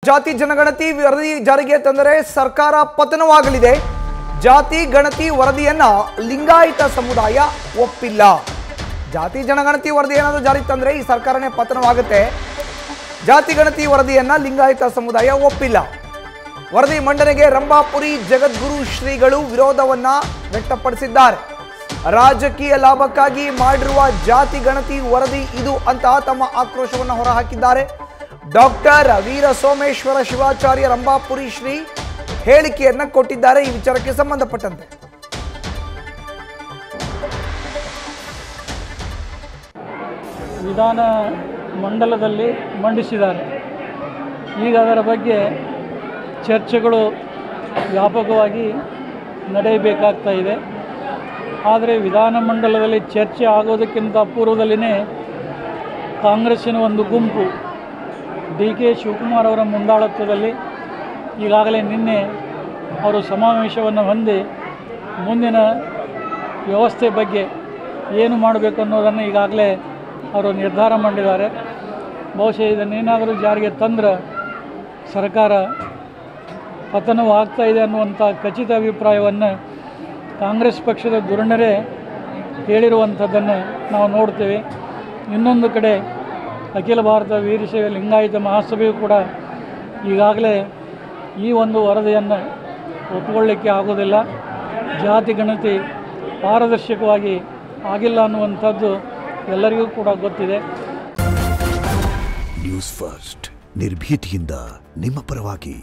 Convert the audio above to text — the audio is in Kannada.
ಜಾತಿ ಜನಗಣತಿ ವರದಿ ಜಾರಿಗೆ ತಂದರೆ ಸರ್ಕಾರ ಪತನವಾಗಲಿದೆ. ಜಾತಿ ಗಣತಿ ವರದಿಯನ್ನ ಲಿಂಗಾಯತ ಸಮುದಾಯ ಒಪ್ಪಿಲ್ಲ. ಜಾತಿ ಜನಗಣತಿ ವರದಿ ಏನಾದರೂ ಜಾರಿಗೆ ತಂದರೆ ಈ ಸರ್ಕಾರನೇ ಪತನವಾಗುತ್ತೆ. ಜಾತಿ ಗಣತಿ ವರದಿಯನ್ನ ಲಿಂಗಾಯತ ಸಮುದಾಯ ಒಪ್ಪಿಲ್ಲ. ವರದಿ ಮಂಡನೆಗೆ ರಂಭಾಪುರಿ ಜಗದ್ಗುರು ಶ್ರೀಗಳು ವಿರೋಧವನ್ನ ವ್ಯಕ್ತಪಡಿಸಿದ್ದಾರೆ. ರಾಜಕೀಯ ಲಾಭಕ್ಕಾಗಿ ಮಾಡಿರುವ ಜಾತಿ ಗಣತಿ ವರದಿ ಇದು ಅಂತ ತಮ್ಮ ಆಕ್ರೋಶವನ್ನು ಹೊರಹಾಕಿದ್ದಾರೆ. ಡಾಕ್ಟರ್ ವೀರ ಸೋಮೇಶ್ವರ ಶಿವಾಚಾರ್ಯ ರಂಭಾಪುರಿ ಶ್ರೀ ಹೇಳಿಕೆಯನ್ನ ಕೊಟ್ಟಿದ್ದಾರೆ ಈ ವಿಚಾರಕ್ಕೆ ಸಂಬಂಧಪಟ್ಟಂತೆ. ವಿಧಾನ ಮಂಡಲದಲ್ಲಿ ಮಂಡಿಸಿದ್ದಾರೆ. ಈಗ ಅದರ ಬಗ್ಗೆ ಚರ್ಚೆಗಳು ವ್ಯಾಪಕವಾಗಿ ನಡೆಯಬೇಕಾಗ್ತಾ ಇದೆ. ಆದರೆ ವಿಧಾನಮಂಡಲದಲ್ಲಿ ಚರ್ಚೆ ಆಗೋದಕ್ಕಿಂತ ಪೂರ್ವದಲ್ಲಿಯೇ ಕಾಂಗ್ರೆಸ್ಸಿನ ಒಂದು ಗುಂಪು DK ಶಿವಕುಮಾರ್ ಅವರ ಮುಂದಾಳತ್ವದಲ್ಲಿ ಈಗಾಗಲೇ ನಿನ್ನೆ ಅವರು ಸಮಾವೇಶವನ್ನು ಹೊಂದಿ ಮುಂದಿನ ವ್ಯವಸ್ಥೆ ಬಗ್ಗೆ ಏನು ಮಾಡಬೇಕು ಅನ್ನೋದನ್ನು ಈಗಾಗಲೇ ಅವರು ನಿರ್ಧಾರ ಮಾಡಿದ್ದಾರೆ. ಬಹುಶಃ ಇದನ್ನೇನಾದರೂ ಜಾರಿಗೆ ತಂದ್ರೆ ಸರ್ಕಾರ ಪತನವಾಗ್ತಾ ಇದೆ ಅನ್ನುವಂಥ ಖಚಿತ ಅಭಿಪ್ರಾಯವನ್ನು ಕಾಂಗ್ರೆಸ್ ಪಕ್ಷದ ಧುರೀಣರೇ ಹೇಳಿರುವಂಥದ್ದನ್ನು ನಾವು ನೋಡ್ತೇವೆ. ಇನ್ನೊಂದು ಕಡೆ ಅಖಿಲ ಭಾರತ ವೀರಶೈವ ಲಿಂಗಾಯತ ಮಹಾಸಭೆಯು ಕೂಡ ಈಗಾಗಲೇ ಈ ಒಂದು ವರದಿಯನ್ನು ಒಪ್ಪಿಕೊಳ್ಳಿಕ್ಕೆ ಆಗೋದಿಲ್ಲ. ಜಾತಿ ಗಣತಿ ಪಾರದರ್ಶಕವಾಗಿ ಆಗಿಲ್ಲ ಅನ್ನುವಂಥದ್ದು ಎಲ್ಲರಿಗೂ ಕೂಡ ಗೊತ್ತಿದೆ. ನ್ಯೂಸ್ ಫಸ್ಟ್ ನಿರ್ಭೀತಿಯಿಂದ ನಿಮ್ಮ ಪರವಾಗಿ.